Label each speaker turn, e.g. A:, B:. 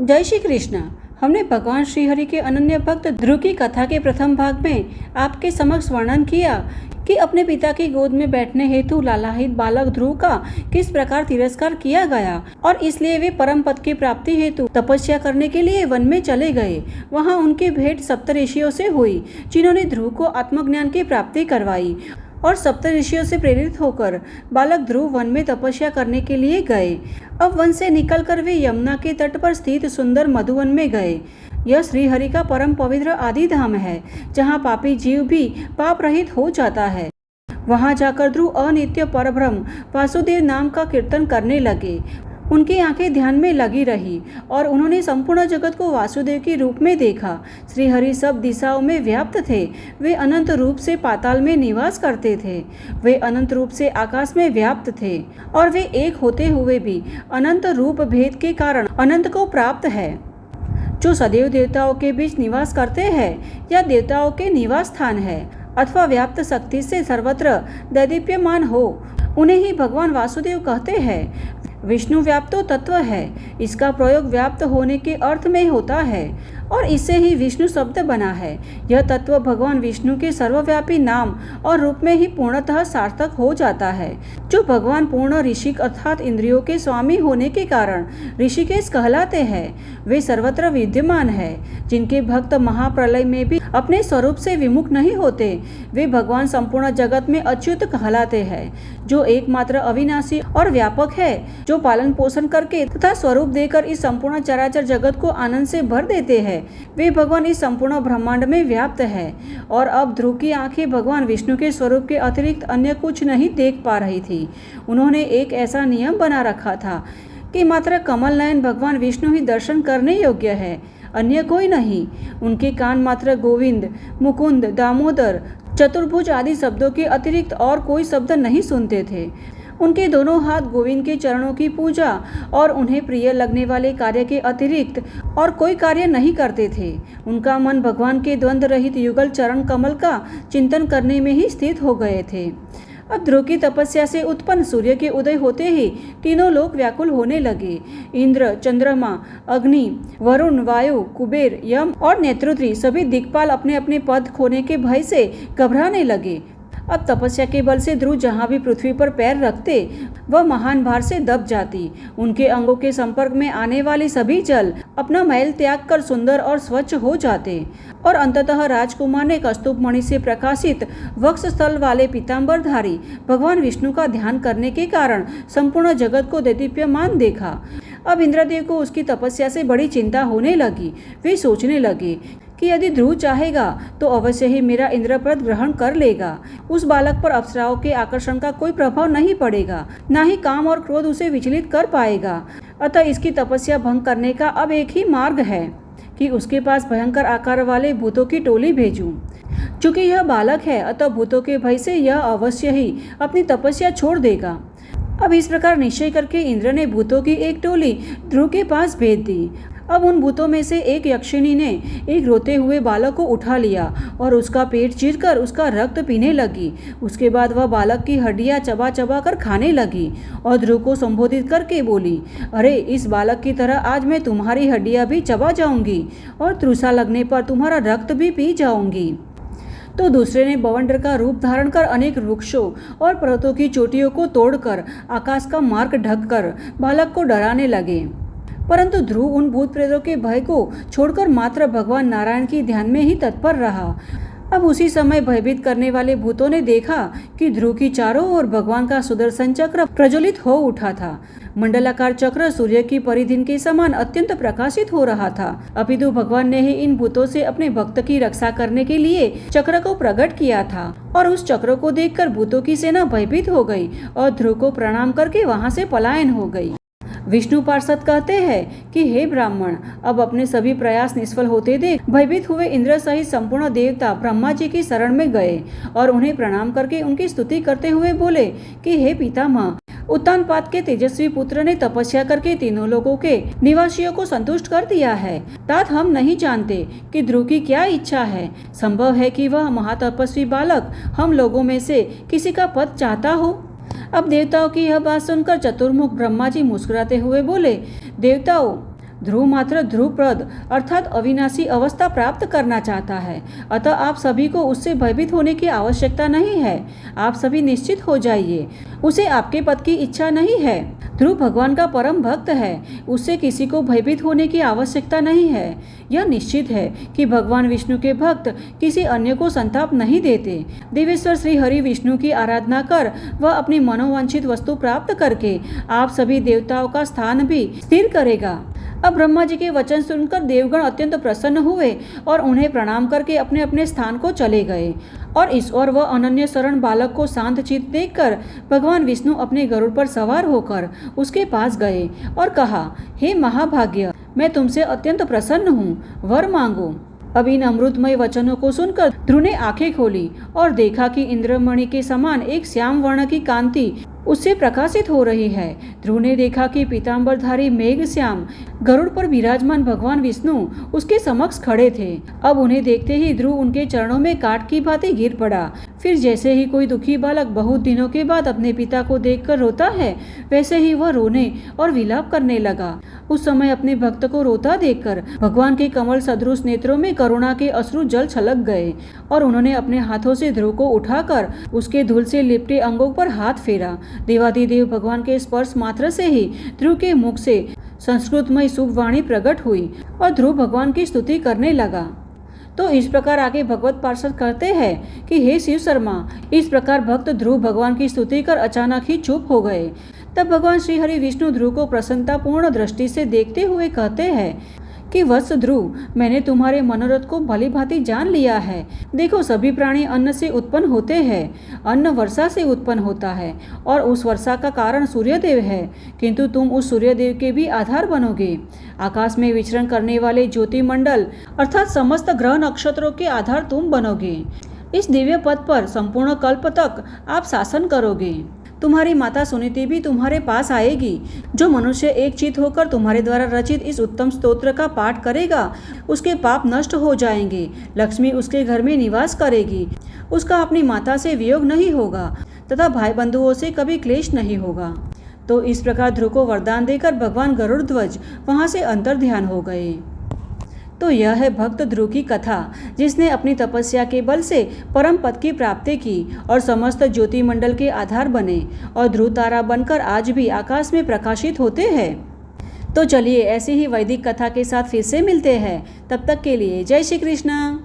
A: जय श्री कृष्ण। हमने भगवान श्रीहरि के अनन्य भक्त ध्रुव की कथा के प्रथम भाग में आपके समक्ष वर्णन किया कि अपने पिता की गोद में बैठने हेतु लालायित बालक ध्रुव का किस प्रकार तिरस्कार किया गया और इसलिए वे परम पद की प्राप्ति हेतु तपस्या करने के लिए वन में चले गए। वहां उनकी भेंट सप्तऋषियों से हुई, जिन्होंने ध्रुव को आत्मज्ञान की प्राप्ति करवाई और सप्तऋषियों से प्रेरित होकर बालक ध्रुव वन में तपस्या करने के लिए गए। अब वन से निकलकर वे यमुना के तट पर स्थित सुंदर मधुवन में गए। यह श्रीहरि का परम पवित्र आदि धाम है, जहाँ पापी जीव भी पाप रहित हो जाता है। वहां जाकर ध्रुव अनित्य परब्रह्म वासुदेव नाम का कीर्तन करने लगे। उनकी आंखें ध्यान में लगी रही और उन्होंने संपूर्ण जगत को वासुदेव के रूप में देखा। श्रीहरि सब दिशाओं में व्याप्त थे। वे अनंत रूप से पाताल में निवास करते थे। वे अनंत रूप से आकाश में व्याप्त थे और वे एक होते हुए भी अनंत रूप भेद के कारण अनंत को प्राप्त है। जो सदैव देवताओं के बीच निवास करते हैं या देवताओं के निवास स्थान है अथवा व्याप्त शक्ति से सर्वत्र दैदीप्यमान हो, उन्हें ही भगवान वासुदेव कहते हैं। विष्णु व्याप्तो तत्व है। इसका प्रयोग व्याप्त होने के अर्थ में होता है और इससे ही विष्णु शब्द बना है। यह तत्व भगवान विष्णु के सर्वव्यापी नाम और रूप में ही पूर्णतः सार्थक हो जाता है। जो भगवान पूर्ण ऋषिक अर्थात इंद्रियों के स्वामी होने के कारण ऋषिकेश कहलाते हैं, वे सर्वत्र विद्यमान है। जिनके भक्त महाप्रलय में भी अपने स्वरूप से विमुख नहीं होते, वे भगवान संपूर्ण जगत में अच्युत कहलाते हैं। जो एकमात्र अविनाशी और व्यापक है, जो पालन पोषण करके तथा स्वरूप देकर इस संपूर्ण चराचर जगत को आनंद से भर देते हैं, वे भगवान इस संपूर्ण ब्रह्मांड में व्याप्त है। और अब ध्रुव की आंखें भगवान विष्णु के स्वरूप के अतिरिक्त अन्य कुछ नहीं देख पा रही थी। उन्होंने एक ऐसा नियम बना रखा था कि मात्र कमल नयन भगवान विष्णु ही दर्शन करने योग्य है, अन्य कोई नहीं। उनके कान मात्र गोविंद, मुकुंद, दामोदर, चतुर्भुज आदि शब्दों के अतिरिक्त और कोई शब्द नहीं सुनते थे। उनके दोनों हाथ गोविंद के चरणों की पूजा और उन्हें प्रिय लगने वाले कार्य के अतिरिक्त और कोई कार्य नहीं करते थे। उनका मन भगवान के द्वंद्व रहित युगल चरण कमल का चिंतन करने में ही स्थित हो गए थे। अब ध्रुव की तपस्या से उत्पन्न सूर्य के उदय होते ही तीनों लोग व्याकुल होने लगे। इंद्र, चंद्रमा, अग्नि, वरुण, वायु, कुबेर, यम और नेत्रुद्री सभी दिक्पाल अपने अपने पद खोने के भय से घबराने लगे। अब तपस्या के बल से ध्रुव जहाँ भी पृथ्वी पर पैर रखते, वह महान भार से दब जाती। उनके अंगों के संपर्क में आने वाले सभी जल अपना मैल त्याग कर सुंदर और स्वच्छ हो जाते और अंततः राजकुमार ने कस्तूप मणि से प्रकाशित वक्ष स्थल वाले पीतांबरधारी भगवान विष्णु का ध्यान करने के कारण संपूर्ण जगत को दैदीप्यमान देखा। अब इंद्रदेव को उसकी तपस्या से बड़ी चिंता होने लगी। वे सोचने लगे कि यदि ध्रुव चाहेगा तो अवश्य ही मेरा इंद्रप्रथ ग्रहण कर लेगा। उस बालक पर अप्सराओं के आकर्षण का कोई प्रभाव नहीं पड़ेगा, न ही काम और क्रोध उसे विचलित कर पाएगा। अतः इसकी तपस्या भंग करने का अब एक ही मार्ग है कि उसके पास भयंकर आकार वाले भूतों की टोली भेजूं। चूंकि यह बालक है, अतः भूतों के भय से यह अवश्य ही अपनी तपस्या छोड़ देगा। अब इस प्रकार निश्चय करके इंद्र ने भूतों की एक टोली ध्रुव के पास भेज दी। अब उन भूतों में से एक यक्षिणी ने एक रोते हुए बालक को उठा लिया और उसका पेट चीरकर उसका रक्त पीने लगी। उसके बाद वह बालक की हड्डियां चबा चबा कर खाने लगी और ध्रुव को संबोधित करके बोली, अरे इस बालक की तरह आज मैं तुम्हारी हड्डियां भी चबा जाऊंगी और तृषा लगने पर तुम्हारा रक्त भी पी जाऊंगी। तो दूसरे ने बवंडर का रूप धारण कर अनेक वृक्षों और पर्वतों की चोटियों को तोड़कर आकाश का मार्ग ढककर बालक को डराने लगे। परंतु ध्रुव उन भूत प्रेतों के भय को छोड़कर मात्र भगवान नारायण की ध्यान में ही तत्पर रहा। अब उसी समय भयभीत करने वाले भूतों ने देखा कि ध्रुव की चारों ओर भगवान का सुदर्शन चक्र प्रज्वलित हो उठा था। मंडलाकार चक्र सूर्य की परिधि के समान अत्यंत प्रकाशित हो रहा था। अपितु भगवान ने ही इन भूतों से अपने भक्त की रक्षा करने के लिए चक्र को प्रकट किया था और उस चक्र को देखकर भूतों की सेना भयभीत हो गई और ध्रुव को प्रणाम करके वहां से पलायन हो गई। विष्णु पार्षद कहते हैं कि हे ब्राह्मण, अब अपने सभी प्रयास निष्फल होते देख भयभीत हुए इंद्र सहित संपूर्ण देवता ब्रह्मा जी की शरण में गए और उन्हें प्रणाम करके उनकी स्तुति करते हुए बोले कि हे पितामह, उत्तानपाद के तेजस्वी पुत्र ने तपस्या करके तीनों लोगों के निवासियों को संतुष्ट कर दिया है। तात हम नहीं जानते कि ध्रुव की क्या इच्छा है। संभव है कि वह महातपस्वी बालक हम लोगों में से किसी का पद चाहता हो। अब देवताओं की यह बात सुनकर चतुर्मुख ब्रह्मा जी मुस्कुराते हुए बोले, देवताओं, ध्रुव मात्र ध्रुवप्रद अर्थात अविनाशी अवस्था प्राप्त करना चाहता है, अतः आप सभी को उससे भयभीत होने की आवश्यकता नहीं है। आप सभी निश्चित हो जाइए, उसे आपके पद की इच्छा नहीं है। ध्रुव भगवान का परम भक्त है, उससे किसी को भयभीत होने की आवश्यकता नहीं है। यह निश्चित है कि भगवान विष्णु के भक्त किसी अन्य को संताप नहीं देते। देवेश्वर श्री हरि विष्णु की आराधना कर वह अपनी मनोवांछित वस्तु प्राप्त करके आप सभी देवताओं का स्थान भी स्थिर करेगा। अब ब्रह्मा जी के वचन सुनकर देवगण अत्यंत प्रसन्न हुए और उन्हें प्रणाम करके अपने अपने स्थान को चले गए। और इस ओर वह अनन्य शरण बालक को शांत चित्त देखकर भगवान विष्णु अपने गरुड़ पर सवार होकर उसके पास गए और कहा, हे महाभाग्य, मैं तुमसे अत्यंत प्रसन्न हूँ, वर मांगो। अब इन अमृतमय वचनों को सुनकर ध्रुव ने आंखें खोली और देखा कि इंद्रमणि के समान एक श्याम वर्ण की कांति उससे प्रकाशित हो रही है। ध्रुव ने देखा कि पीतांबरधारी मेघ श्याम गरुड़ पर विराजमान भगवान विष्णु उसके समक्ष खड़े थे। अब उन्हें देखते ही ध्रुव उनके चरणों में काट की भांति गिर पड़ा। फिर जैसे ही कोई दुखी बालक बहुत दिनों के बाद अपने पिता को देखकर रोता है, वैसे ही वह रोने और विलाप करने लगा। उस समय अपने भक्त को रोता देखकर भगवान के कमल सदृश नेत्रों में करुणा के अश्रु जल छलक गए और उन्होंने अपने हाथों से ध्रुव को उठाकर उसके धूल से लिपटे अंगों पर हाथ फेरा। देवाधिदेव भगवान के स्पर्श मात्र से ही ध्रुव के मुख से संस्कृतमय शुभ वाणी प्रकट हुई और ध्रुव भगवान की स्तुति करने लगा। तो इस प्रकार आगे भगवत पार्षद कहते हैं कि हे शिव शर्मा, इस प्रकार भक्त ध्रुव भगवान की स्तुति कर अचानक ही चुप हो गए। तब भगवान श्री हरि विष्णु ध्रुव को प्रसन्नतापूर्ण दृष्टि से देखते हुए कहते हैं कि वत्स ध्रुव, मैंने तुम्हारे मनोरथ को भली भांति जान लिया है। देखो, सभी प्राणी अन्न से उत्पन्न होते हैं, अन्न वर्षा से उत्पन्न होता है और उस वर्षा का कारण सूर्यदेव है, किंतु तुम उस सूर्यदेव के भी आधार बनोगे। आकाश में विचरण करने वाले ज्योतिमंडल अर्थात समस्त ग्रह नक्षत्रों के आधार तुम बनोगे। इस दिव्य पद पर संपूर्ण कल्प तक आप शासन करोगे। तुम्हारी माता सुनीति भी तुम्हारे पास आएगी। जो मनुष्य एक चित होकर तुम्हारे द्वारा रचित इस उत्तम स्तोत्र का पाठ करेगा, उसके पाप नष्ट हो जाएंगे। लक्ष्मी उसके घर में निवास करेगी। उसका अपनी माता से वियोग नहीं होगा तथा भाई बंधुओं से कभी क्लेश नहीं होगा। तो इस प्रकार ध्रुव को वरदान देकर भगवान गरुड़ ध्वज वहाँ से अंतर ध्यान हो गए। तो यह है भक्त ध्रुव की कथा, जिसने अपनी तपस्या के बल से परम पद की प्राप्ति की और समस्त ज्योतिमंडल के आधार बने और ध्रुव तारा बनकर आज भी आकाश में प्रकाशित होते हैं। तो चलिए ऐसी ही वैदिक कथा के साथ फिर से मिलते हैं। तब तक के लिए जय श्री कृष्णा।